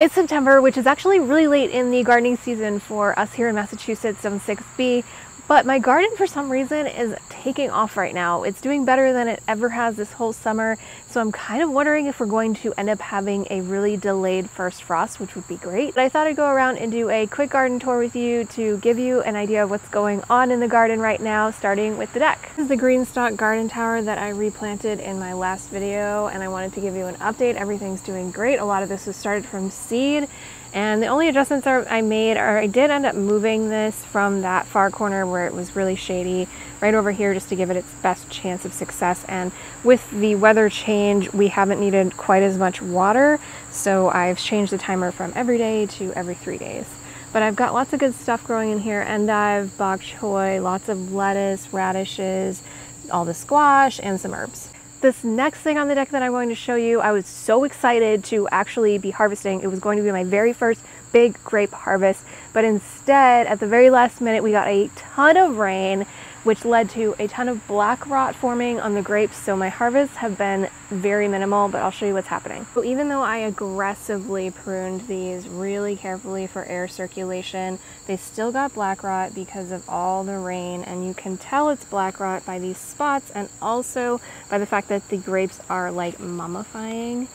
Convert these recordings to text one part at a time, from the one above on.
It's September, which is actually really late in the gardening season for us here in Massachusetts, Zone 6B, but my garden for some reason is taking off right now. It's doing better than it ever has this whole summer, so I'm kind of wondering if we're going to end up having a really delayed first frost, which would be great. But I thought I'd go around and do a quick garden tour with you to give you an idea of what's going on in the garden right now, starting with the deck. This is the green stalk garden tower that I replanted in my last video, and I wanted to give you an update. Everything's doing great. A lot of this was started from seed. And the only adjustments I made are I did end up moving this from that far corner where it was really shady right over here just to give it its best chance of success. And with the weather change, we haven't needed quite as much water, so I've changed the timer from every day to every 3 days. But I've got lots of good stuff growing in here: endive, bok choy, lots of lettuce, radishes, all the squash, and some herbs. This next thing on the deck that I'm going to show you, I was so excited to actually be harvesting. It was going to be my very first big grape harvest, but instead, at the very last minute, we got a ton of rain, which led to a ton of black rot forming on the grapes. So my harvests have been very minimal, but I'll show you what's happening. So even though I aggressively pruned these really carefully for air circulation, they still got black rot because of all the rain, and you can tell it's black rot by these spots and also by the fact that the grapes are like mummifying.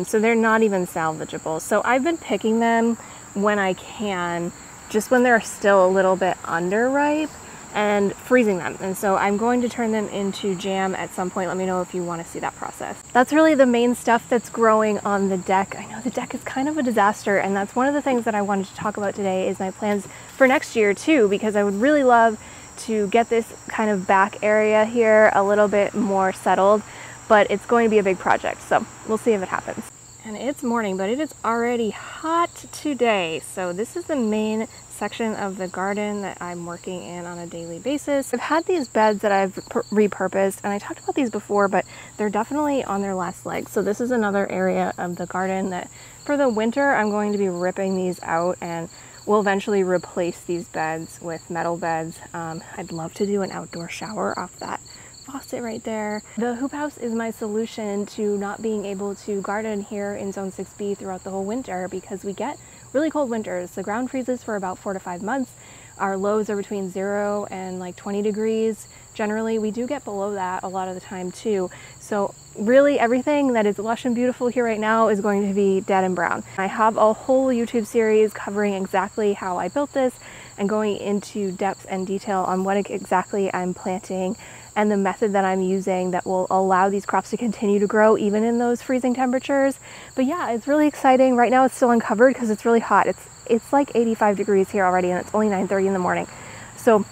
So they're not even salvageable. So I've been picking them when I can, just when they're still a little bit underripe, and freezing them. And so I'm going to turn them into jam at some point. Let me know if you want to see that process. That's really the main stuff that's growing on the deck. I know the deck is kind of a disaster, and that's one of the things that I wanted to talk about today is my plans for next year too, because I would really love to get this kind of back area here a little bit more settled, but it's going to be a big project, so we'll see if it happens. And it's morning, but it is already hot today. So this is the main section of the garden that I'm working in on a daily basis. I've had these beds that I've repurposed, and I talked about these before, but they're definitely on their last legs. So this is another area of the garden that for the winter, I'm going to be ripping these out, and we'll eventually replace these beds with metal beds. I'd love to do an outdoor shower off that faucet right there. The hoop house is my solution to not being able to garden here in Zone 6B throughout the whole winter, because we get really cold winters. The ground freezes for about 4 to 5 months. Our lows are between 0 and like 20 degrees. Generally, we do get below that a lot of the time too. So really everything that is lush and beautiful here right now is going to be dead and brown. I have a whole YouTube series covering exactly how I built this and going into depth and detail on what exactly I'm planting and the method that I'm using that will allow these crops to continue to grow even in those freezing temperatures. But yeah, it's really exciting. Right now it's still uncovered because it's really hot. It's like 85 degrees here already, and it's only 9:30 in the morning. So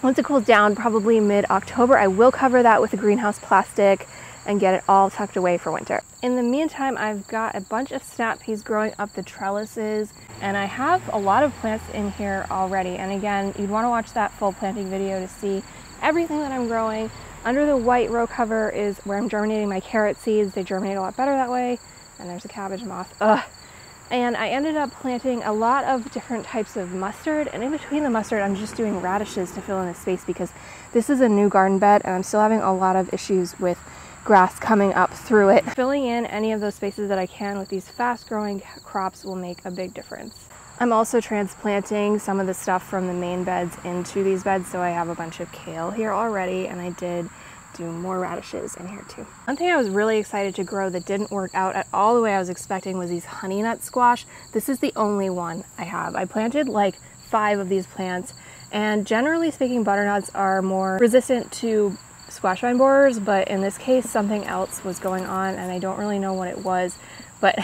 once it cools down, probably mid-October, I will cover that with a greenhouse plastic and get it all tucked away for winter. In the meantime, I've got a bunch of snap peas growing up the trellises, and I have a lot of plants in here already. And again, you'd want to watch that full planting video to see everything that I'm growing. Under the white row cover is where I'm germinating my carrot seeds. They germinate a lot better that way. And there's a cabbage moth. Ugh. And I ended up planting a lot of different types of mustard, and in between the mustard I'm just doing radishes to fill in the space because this is a new garden bed and I'm still having a lot of issues with grass coming up through it. Filling in any of those spaces that I can with these fast growing crops will make a big difference. I'm also transplanting some of the stuff from the main beds into these beds, so I have a bunch of kale here already, and I did do more radishes in here too. One thing I was really excited to grow that didn't work out at all the way I was expecting was these honey nut squash. This is the only one I have. I planted like 5 of these plants, and generally speaking butternuts are more resistant to squash vine borers, but in this case something else was going on and I don't really know what it was, but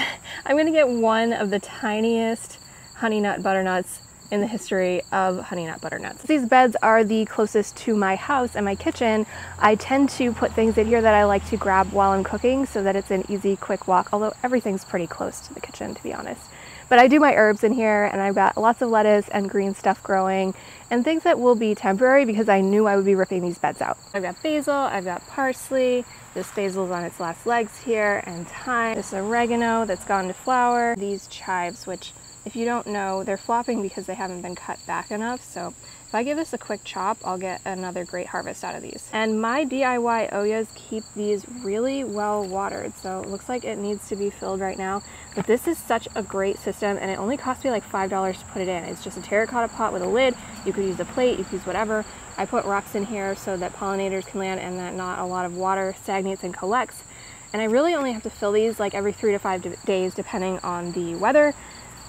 I'm gonna get one of the tiniest honey nut butternuts in the history of honey nut butternuts. These beds are the closest to my house and my kitchen. I tend to put things in here that I like to grab while I'm cooking so that it's an easy, quick walk, although everything's pretty close to the kitchen, to be honest. But I do my herbs in here, and I've got lots of lettuce and green stuff growing and things that will be temporary because I knew I would be ripping these beds out. I've got basil, I've got parsley, this basil's on its last legs here, and thyme, this oregano that's gone to flower, these chives, which If you don't know, they're flopping because they haven't been cut back enough. So if I give this a quick chop, I'll get another great harvest out of these. And my DIY Oyas keep these really well watered. So it looks like it needs to be filled right now. But this is such a great system, and it only cost me like $5 to put it in. It's just a terracotta pot with a lid. You could use a plate, you could use whatever. I put rocks in here so that pollinators can land and that not a lot of water stagnates and collects. And I really only have to fill these like every 3 to 5 days depending on the weather,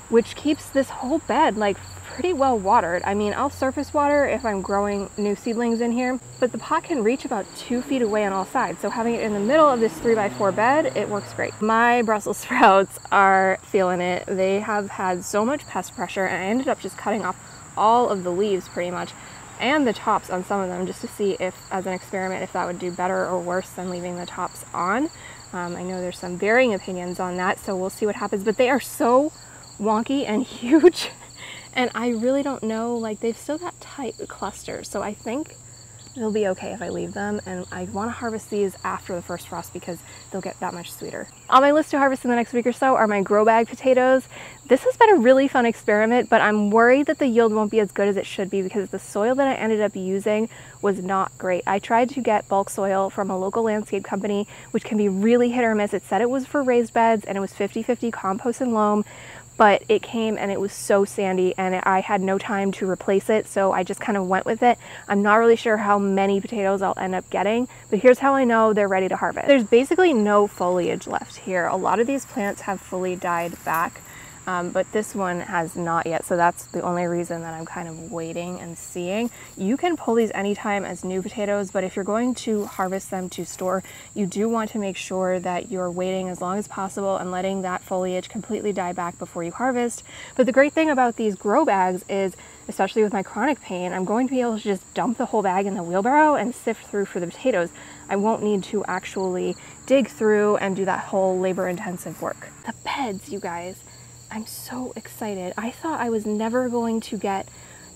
which keeps this whole bed like pretty well watered. I mean, I'll surface water if I'm growing new seedlings in here, but the pot can reach about 2 feet away on all sides. So having it in the middle of this 3x4 bed, it works great. My Brussels sprouts are feeling it. They have had so much pest pressure, and I ended up just cutting off all of the leaves pretty much, and the tops on some of them, just to see if, as an experiment, if that would do better or worse than leaving the tops on. I know there's some varying opinions on that, so we'll see what happens, but they are so wonky and huge, and I really don't know, like they've still got tight clusters, so I think they'll be okay if I leave them, and I want to harvest these after the first frost because they'll get that much sweeter. On my list to harvest in the next week or so are my grow bag potatoes. This has been a really fun experiment, but I'm worried that the yield won't be as good as it should be because the soil that I ended up using was not great. I tried to get bulk soil from a local landscape company, which can be really hit or miss. It said it was for raised beds and it was 50-50 compost and loam, but it came and it was so sandy and I had no time to replace it, so I just kind of went with it. I'm not really sure how many potatoes I'll end up getting, but here's how I know they're ready to harvest. There's basically no foliage left here. A lot of these plants have fully died back, but this one has not yet, so that's the only reason that I'm kind of waiting and seeing. You can pull these anytime as new potatoes, but if you're going to harvest them to store, you do want to make sure that you're waiting as long as possible and letting that foliage completely die back before you harvest. But the great thing about these grow bags is, especially with my chronic pain, I'm going to be able to just dump the whole bag in the wheelbarrow and sift through for the potatoes. I won't need to actually dig through and do that whole labor-intensive work. The beds, you guys. I'm so excited. I thought I was never going to get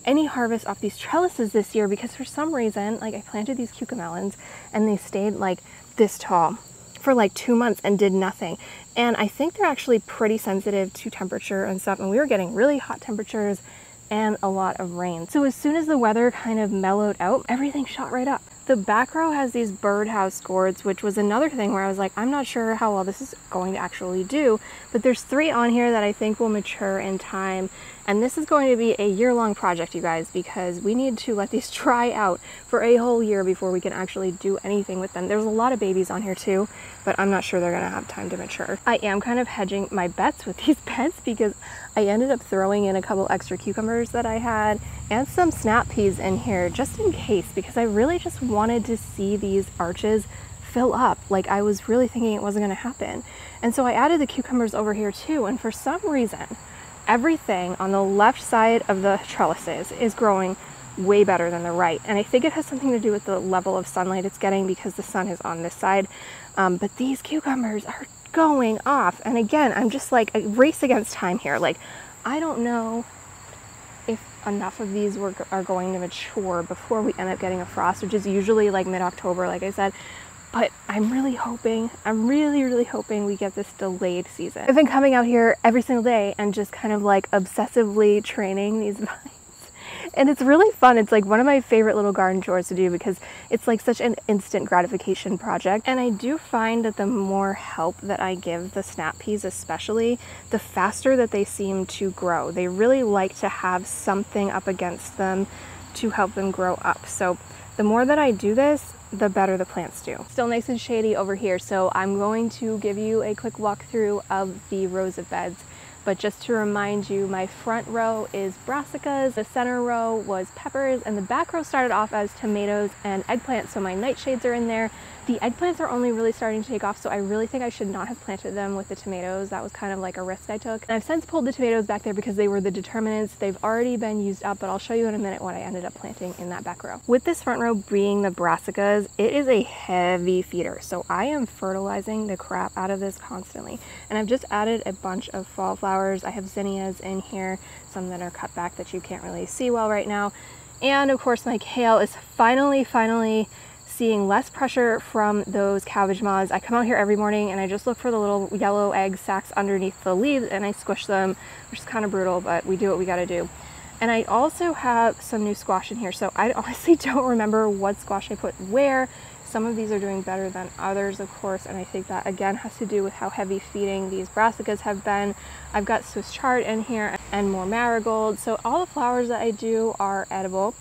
any harvest off these trellises this year because for some reason, like I planted these cucamelons and they stayed like this tall for like 2 months and did nothing. And I think they're actually pretty sensitive to temperature and stuff, and we were getting really hot temperatures and a lot of rain. So as soon as the weather kind of mellowed out, everything shot right up. The back row has these birdhouse gourds, which was another thing where I was like, I'm not sure how well this is going to actually do, but there's 3 on here that I think will mature in time. And this is going to be a year-long project, you guys, because we need to let these dry out for a whole year before we can actually do anything with them. There's a lot of babies on here too, but I'm not sure they're gonna have time to mature. I am kind of hedging my bets with these beds because I ended up throwing in a couple extra cucumbers that I had and some snap peas in here just in case, because I really just wanted to see these arches fill up. Like I was really thinking it wasn't gonna happen. And so I added the cucumbers over here too, and for some reason, everything on the left side of the trellises is growing way better than the right. And I think it has something to do with the level of sunlight it's getting because the sun is on this side. But these cucumbers are going off. And again, I'm just like a race against time here. Like, I don't know if enough of these are going to mature before we end up getting a frost, which is usually like mid-October, like I said. But I'm really hoping, I'm really hoping we get this delayed season. I've been coming out here every single day and just kind of like obsessively training these vines. And it's really fun. It's like one of my favorite little garden chores to do because it's like such an instant gratification project. And I do find that the more help that I give the snap peas especially, the faster that they seem to grow. They really like to have something up against them to help them grow up. So the more that I do this, the better the plants do. Still nice and shady over here, so I'm going to give you a quick walkthrough of the rows of beds. But just to remind you, my front row is brassicas, the center row was peppers, and the back row started off as tomatoes and eggplants, so my nightshades are in there. The eggplants are only really starting to take off, so I really think I should not have planted them with the tomatoes. That was kind of like a risk I took. And I've since pulled the tomatoes back there because they were the determinants. They've already been used up, but I'll show you in a minute what I ended up planting in that back row. With this front row being the brassicas, it is a heavy feeder, so I am fertilizing the crap out of this constantly. And I've just added a bunch of fall flowers. I have zinnias in here, some that are cut back that you can't really see well right now. And of course my kale is finally seeing less pressure from those cabbage moths. I come out here every morning and I just look for the little yellow egg sacs underneath the leaves and I squish them, which is kind of brutal, but we do what we got to do. And I also have some new squash in here, so I honestly don't remember what squash I put where. Some of these are doing better than others, of course, and I think that again has to do with how heavy feeding these brassicas have been. I've got Swiss chard in here and more marigold, so all the flowers that I do are edible.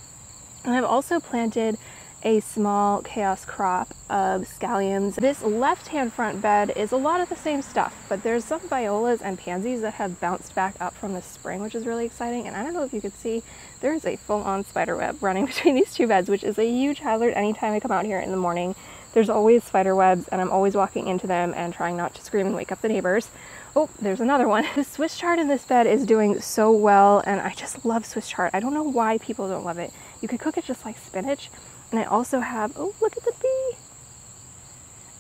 And I've also planted a small chaos crop of scallions. This left-hand front bed is a lot of the same stuff, but there's some violas and pansies that have bounced back up from the spring, which is really exciting. And I don't know if you could see, there is a full-on spider web running between these two beds, which is a huge hazard anytime I come out here in the morning. There's always spider webs and I'm always walking into them and trying not to scream and wake up the neighbors. Oh, there's another one. The Swiss chard in this bed is doing so well, and I just love Swiss chard. I don't know why people don't love it. You could cook it just like spinach. And I also have, oh, look at the bee.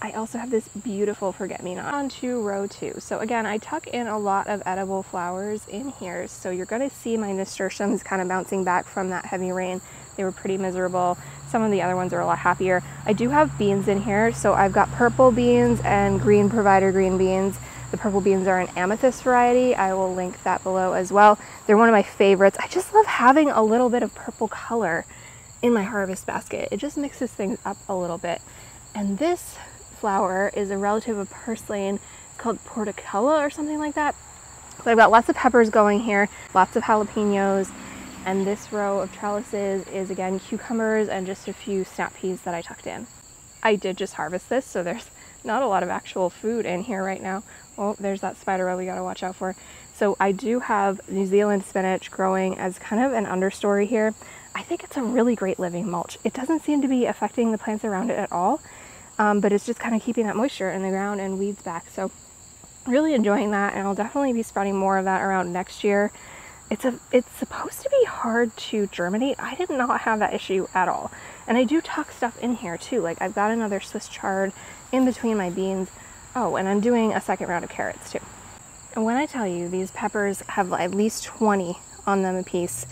I also have this beautiful forget-me-not on to row 2. So again, I tuck in a lot of edible flowers in here. So you're going to see my nasturtiums kind of bouncing back from that heavy rain. They were pretty miserable. Some of the other ones are a lot happier. I do have beans in here. So I've got purple beans and green provider green beans. The purple beans are an amethyst variety. I will link that below as well. They're one of my favorites. I just love having a little bit of purple color in my harvest basket. It just mixes things up a little bit. And this flower is a relative of purslane. It's called portocella or something like that. So I've got lots of peppers going here, lots of jalapenos, and this row of trellises is again cucumbers and just a few snap peas that I tucked in. I did just harvest this, so there's not a lot of actual food in here right now. Oh, there's that spider web we gotta watch out for. So I do have New Zealand spinach growing as kind of an understory here. I think it's a really great living mulch. It doesn't seem to be affecting the plants around it at all, but it's just kind of keeping that moisture in the ground and weeds back. So really enjoying that, and I'll definitely be spreading more of that around next year. It's supposed to be hard to germinate. I did not have that issue at all. And I do tuck stuff in here too. Like I've got another Swiss chard in between my beans. Oh, and I'm doing a second round of carrots too. And when I tell you these peppers have at least 20 on them a piece,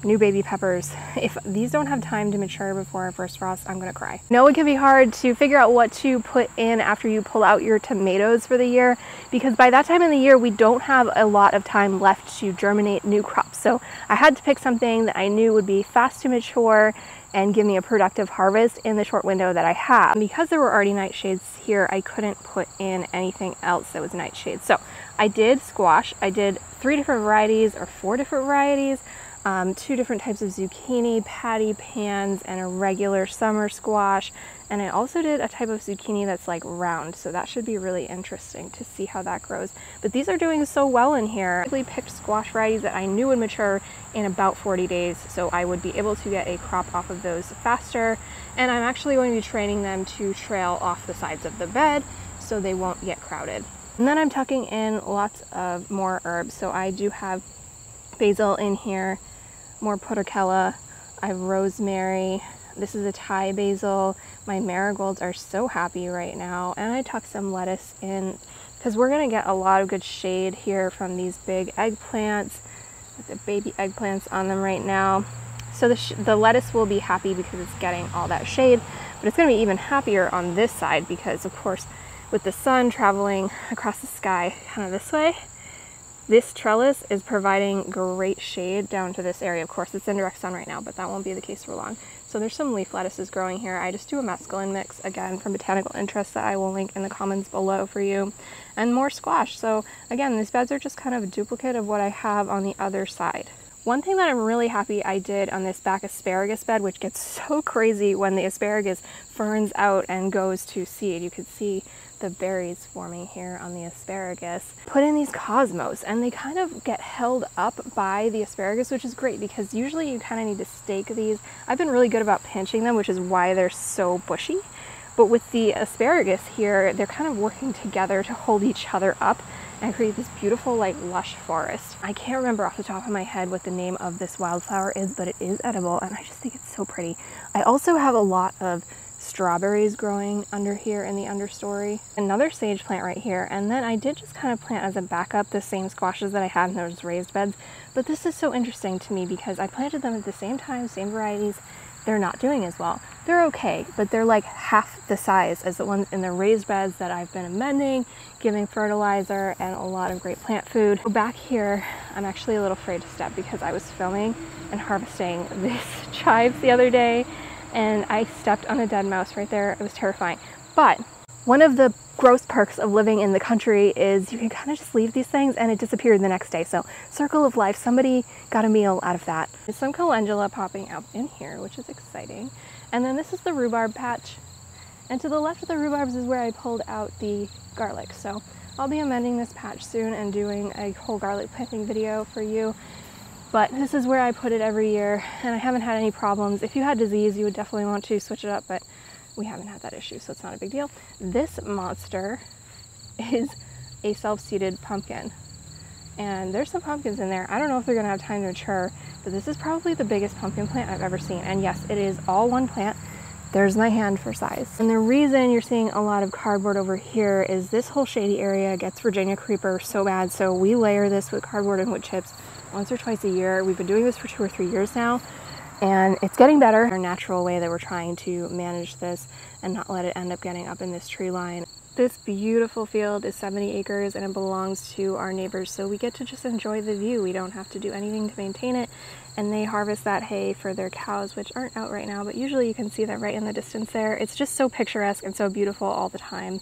new baby peppers, if these don't have time to mature before our first frost, I'm gonna cry. I know it can be hard to figure out what to put in after you pull out your tomatoes for the year, because by that time in the year we don't have a lot of time left to germinate new crops. So I had to pick something that I knew would be fast to mature and give me a productive harvest in the short window that I have. Because there were already nightshades here, I couldn't put in anything else that was nightshade. So I did squash. I did 3 different varieties or 4 different varieties. 2 different types of zucchini, patty pans, and a regular summer squash. And I also did a type of zucchini that's like round, so that should be really interesting to see how that grows. But these are doing so well in here. I picked squash varieties that I knew would mature in about 40 days, so I would be able to get a crop off of those faster. And I'm actually going to be training them to trail off the sides of the bed so they won't get crowded. And then I'm tucking in lots of more herbs. So I do have basil in here, more portocella, I have rosemary, this is a Thai basil. My marigolds are so happy right now, and I tucked some lettuce in because we're gonna get a lot of good shade here from these big eggplants with the baby eggplants on them right now. So the lettuce will be happy because it's getting all that shade, but it's gonna be even happier on this side because of course with the sun traveling across the sky kind of this way, this trellis is providing great shade down to this area. Of course, it's in direct sun right now, but that won't be the case for long. So there's some leaf lettuces growing here. I just do a mesclun mix, again, from Botanical Interest that I will link in the comments below for you. And more squash. So again, these beds are just kind of a duplicate of what I have on the other side. One thing that I'm really happy I did on this back asparagus bed, which gets so crazy when the asparagus ferns out and goes to seed. You can see the berries forming here on the asparagus. Put in these cosmos, and they kind of get held up by the asparagus, which is great because usually you kind of need to stake these. I've been really good about pinching them, which is why they're so bushy. But with the asparagus here, they're kind of working together to hold each other up and create this beautiful like lush forest. I can't remember off the top of my head what the name of this wildflower is, but it is edible and I just think it's so pretty. I also have a lot of strawberries growing under here in the understory. Another sage plant right here, and then I did just kind of plant as a backup the same squashes that I had in those raised beds. But this is so interesting to me because I planted them at the same time, same varieties. they're not doing as well. They're okay, but they're like half the size as the ones in the raised beds that I've been amending, giving fertilizer and a lot of great plant food. Back here, I'm actually a little afraid to step because I was filming and harvesting these chives the other day and I stepped on a dead mouse right there. It was terrifying. But one of the gross perks of living in the country is you can kind of just leave these things and it disappeared the next day. So circle of life, somebody got a meal out of that. There's some calendula popping out in here, which is exciting. And then this is the rhubarb patch. And to the left of the rhubarbs is where I pulled out the garlic. So I'll be amending this patch soon and doing a whole garlic planting video for you. But this is where I put it every year and I haven't had any problems. If you had disease, you would definitely want to switch it up, but we haven't had that issue, so it's not a big deal. This monster is a self-seeded pumpkin. And there's some pumpkins in there. I don't know if they're gonna have time to mature, but this is probably the biggest pumpkin plant I've ever seen. And yes, it is all one plant. There's my hand for size. And the reason you're seeing a lot of cardboard over here is this whole shady area gets Virginia creeper so bad. So we layer this with cardboard and wood chips once or twice a year. We've been doing this for 2 or 3 years now. And it's getting better. Our natural way that we're trying to manage this and not let it end up getting up in this tree line. This beautiful field is 70 acres and it belongs to our neighbors, so we get to just enjoy the view. We don't have to do anything to maintain it, and they harvest that hay for their cows, which aren't out right now, but usually you can see that right in the distance there. It's just so picturesque and so beautiful all the time.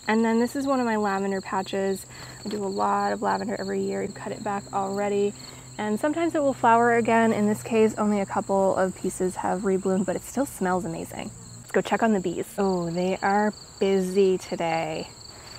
And then this is one of my lavender patches. I do a lot of lavender every year. I've cut it back already. And sometimes it will flower again. In this case, only a couple of pieces have rebloomed, but it still smells amazing. Let's go check on the bees. Oh, they are busy today.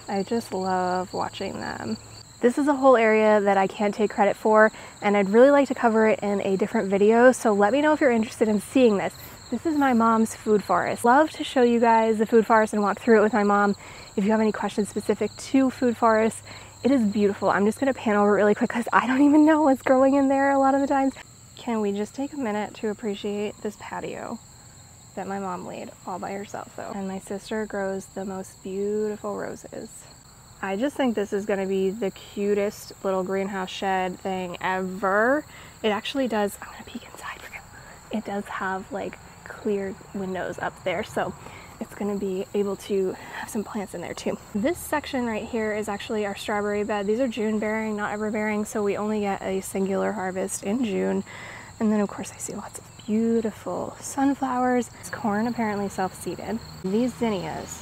I just love watching them. This is a whole area that I can't take credit for, and I'd really like to cover it in a different video, so let me know if you're interested in seeing this. This is my mom's food forest. Love to show you guys the food forest and walk through it with my mom. If you have any questions specific to food forests, it is beautiful. I'm just gonna pan over it really quick because I don't even know what's growing in there a lot of the times. Can we just take a minute to appreciate this patio that my mom laid all by herself though? And my sister grows the most beautiful roses. I just think this is gonna be the cutest little greenhouse shed thing ever. It actually does, I'm gonna peek inside for you. It does have like clear windows up there, so it's going to be able to have some plants in there too. This section right here is actually our strawberry bed. These are June bearing, not ever bearing, so we only get a singular harvest in June. And then of course I see lots of beautiful sunflowers. This corn apparently self-seeded. These zinnias,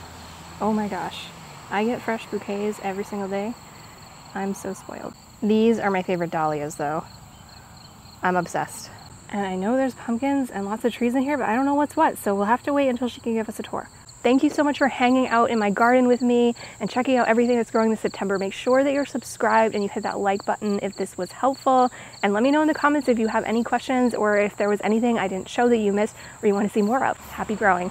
oh my gosh, I get fresh bouquets every single day. I'm so spoiled. These are my favorite dahlias though. I'm obsessed. And I know there's pumpkins and lots of trees in here, but I don't know what's what, so we'll have to wait until she can give us a tour. Thank you so much for hanging out in my garden with me and checking out everything that's growing this September. Make sure that you're subscribed and you hit that like button if this was helpful. And let me know in the comments if you have any questions or if there was anything I didn't show that you missed or you want to see more of. Happy growing.